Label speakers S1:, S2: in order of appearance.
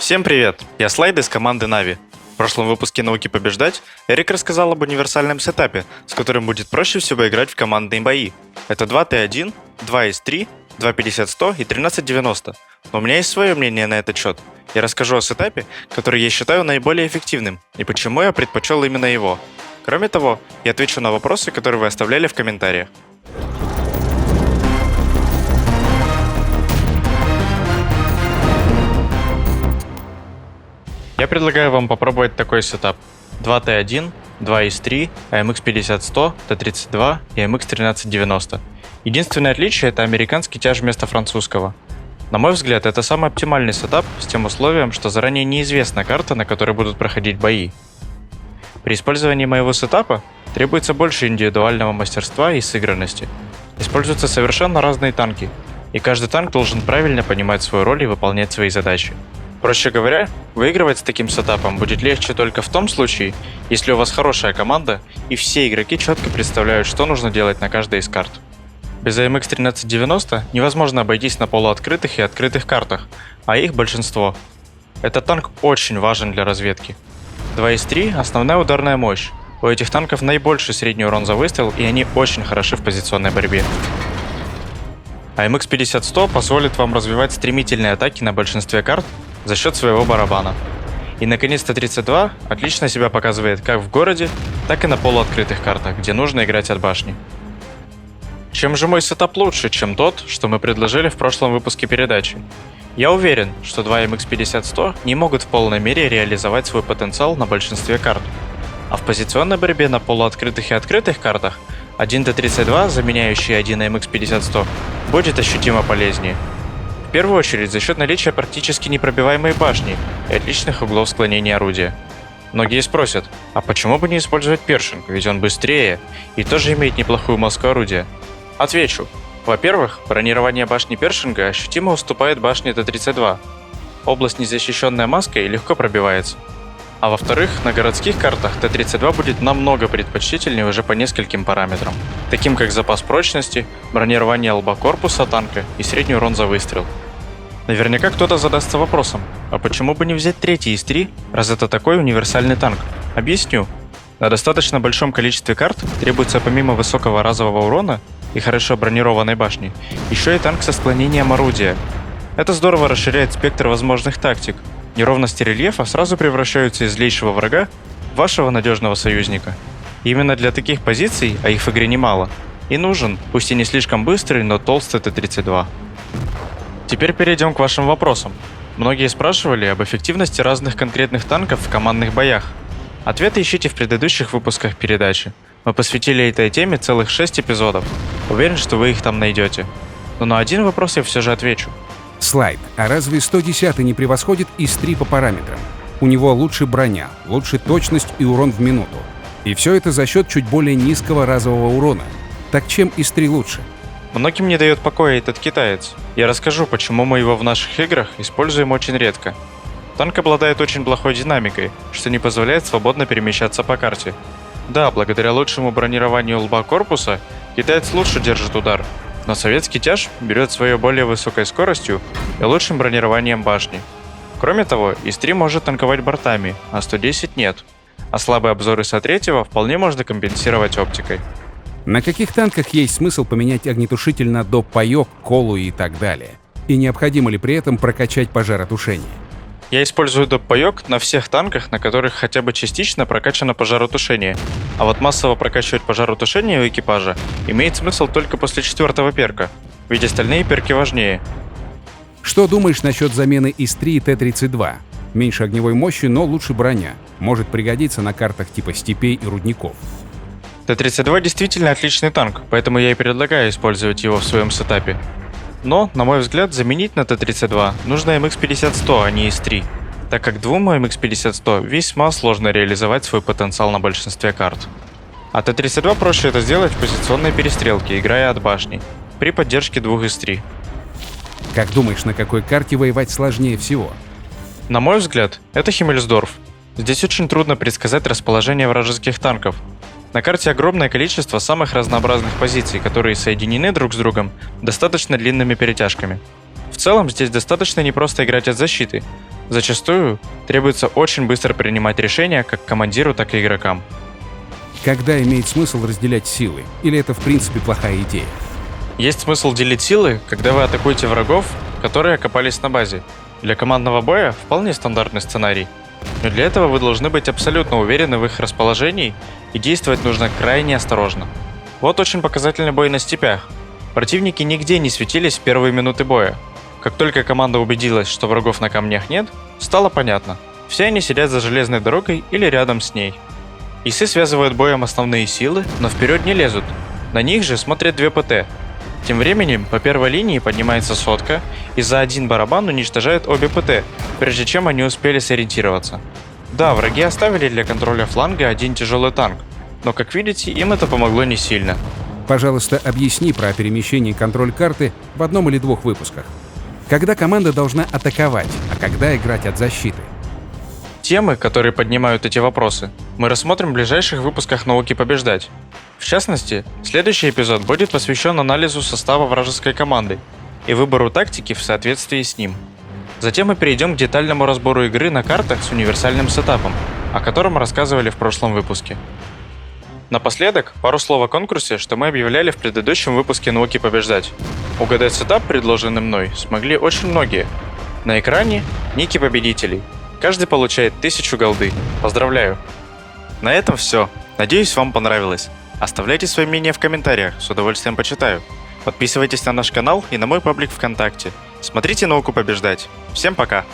S1: Всем привет! Я Слайд из команды Na'Vi. В прошлом выпуске «Науки побеждать» Эрик рассказал об универсальном сетапе, с которым будет проще всего играть в командные бои. Это 2Т1, 2С3, 250-100 и 1390. Но у меня есть свое мнение на этот счет. Я расскажу о сетапе, который я считаю наиболее эффективным, и почему я предпочел именно его. Кроме того, я отвечу на вопросы, которые вы оставляли в комментариях. Я предлагаю вам попробовать такой сетап. 2Т1, 2С3, AMX50-100, Т32 и AMX1390. Единственное отличие — это американский тяж вместо французского. На мой взгляд, это самый оптимальный сетап с тем условием, что заранее неизвестна карта, на которой будут проходить бои. При использовании моего сетапа требуется больше индивидуального мастерства и сыгранности. Используются совершенно разные танки, и каждый танк должен правильно понимать свою роль и выполнять свои задачи. Проще говоря, выигрывать с таким сетапом будет легче только в том случае, если у вас хорошая команда и все игроки четко представляют, что нужно делать на каждой из карт. Без AMX 1390 невозможно обойтись на полуоткрытых и открытых картах, а их большинство. Этот танк очень важен для разведки. 2С3 – основная ударная мощь. У этих танков наибольший средний урон за выстрел, и они очень хороши в позиционной борьбе. AMX 50-100 позволит вам развивать стремительные атаки на большинстве карт за счет своего барабана. И наконец Т32 отлично себя показывает как в городе, так и на полуоткрытых картах, где нужно играть от башни. Чем же мой сетап лучше, чем тот, что мы предложили в прошлом выпуске передачи? Я уверен, что два AMX 50-100 не могут в полной мере реализовать свой потенциал на большинстве карт. А в позиционной борьбе на полуоткрытых и открытых картах один Т32, заменяющий один AMX 50-100, будет ощутимо полезнее. В первую очередь за счет наличия практически непробиваемой башни и отличных углов склонения орудия. Многие спросят, а почему бы не использовать Першинг, ведь он быстрее и тоже имеет неплохую маску орудия? Отвечу. Во-первых, бронирование башни Першинга ощутимо уступает башне Т32. Область, незащищенная маской, легко пробивается. А во-вторых, на городских картах Т32 будет намного предпочтительнее уже по нескольким параметрам, таким как запас прочности, бронирование лба корпуса танка и средний урон за выстрел. Наверняка кто-то задастся вопросом, а почему бы не взять третий из 3, раз это такой универсальный танк? Объясню. На достаточно большом количестве карт требуется помимо высокого разового урона и хорошо бронированной башни, еще и танк со склонением орудия. Это здорово расширяет спектр возможных тактик. Неровности рельефа сразу превращаются из злейшего врага в вашего надежного союзника. И именно для таких позиций, а их в игре немало, и нужен, пусть и не слишком быстрый, но толстый Т32. Теперь перейдем к вашим вопросам. Многие спрашивали об эффективности разных конкретных танков в командных боях. Ответы ищите в предыдущих выпусках передачи. Мы посвятили этой теме целых 6 эпизодов. Уверен, что вы их там найдете. Но на один вопрос я все же отвечу.
S2: Слайд, а разве 110 не превосходит ИС-3 по параметрам? У него лучше броня, лучше точность и урон в минуту. И все это за счет чуть более низкого разового урона. Так чем ИС-3 лучше?
S1: Многим не дает покоя этот китаец. Я расскажу, почему мы его в наших играх используем очень редко. Танк обладает очень плохой динамикой, что не позволяет свободно перемещаться по карте. Да, благодаря лучшему бронированию лба корпуса, китаец лучше держит удар, но советский тяж берет своей более высокой скоростью и лучшим бронированием башни. Кроме того, ИС-3 может танковать бортами, а 110 нет. А слабый обзор ИСа-3 вполне можно компенсировать оптикой.
S2: На каких танках есть смысл поменять огнетушитель на доп. Паёк, колу и так далее? И необходимо ли при этом прокачать пожаротушение?
S1: Я использую доп. Паёк на всех танках, на которых хотя бы частично прокачано пожаротушение. А вот массово прокачивать пожаротушение у экипажа имеет смысл только после 4-го перка, ведь остальные перки важнее.
S2: Что думаешь насчет замены ИС-3 и Т-32? Меньше огневой мощи, но лучше броня. Может пригодиться на картах типа степей и рудников.
S1: Т-32 действительно отличный танк, поэтому я и предлагаю использовать его в своем сетапе. Но, на мой взгляд, заменить на Т-32 нужно AMX 50-100, а не ИС-3, так как двум AMX 50-100 весьма сложно реализовать свой потенциал на большинстве карт. А Т-32 проще это сделать в позиционной перестрелке, играя от башни, при поддержке двух ИС-3.
S2: Как думаешь, на какой карте воевать сложнее всего?
S1: На мой взгляд, это Химмельсдорф. Здесь очень трудно предсказать расположение вражеских танков. На карте огромное количество самых разнообразных позиций, которые соединены друг с другом достаточно длинными перетяжками. В целом здесь достаточно непросто играть от защиты, Зачастую требуется очень быстро принимать решения как командиру, так и игрокам.
S2: Когда имеет смысл разделять силы? Или это в принципе плохая идея?
S1: Есть смысл делить силы, когда вы атакуете врагов, которые окопались на базе. Для командного боя вполне стандартный сценарий. Но для этого вы должны быть абсолютно уверены в их расположении и действовать нужно крайне осторожно. Вот очень показательный бой на степях. Противники нигде не светились в первые минуты боя. Как только команда убедилась, что врагов на камнях нет, стало понятно. Все они сидят за железной дорогой или рядом с ней. Исы связывают боем основные силы, но вперед не лезут. На них же смотрят 2 ПТ. Тем временем по первой линии поднимается сотка и за один барабан уничтожает обе ПТ, прежде чем они успели сориентироваться. Да, враги оставили для контроля фланга один тяжелый танк, но как видите, им это помогло не сильно.
S2: Пожалуйста, объясни про перемещение и контроль карты в одном или 2 выпусках. Когда команда должна атаковать, а когда играть от защиты?
S1: Темы, которые поднимают эти вопросы, мы рассмотрим в ближайших выпусках «Науки побеждать». В частности, следующий эпизод будет посвящен анализу состава вражеской команды и выбору тактики в соответствии с ним. Затем мы перейдем к детальному разбору игры на картах с универсальным сетапом, о котором рассказывали в прошлом выпуске. Напоследок, пару слов о конкурсе, что мы объявляли в предыдущем выпуске «Науки побеждать». Угадать сетап, предложенный мной, смогли очень многие. На экране ники победителей. Каждый получает 1000 голды. Поздравляю! На этом все. Надеюсь, вам понравилось. Оставляйте свои мнения в комментариях, с удовольствием почитаю. Подписывайтесь на наш канал и на мой паблик ВКонтакте. Смотрите «Науку побеждать». Всем пока!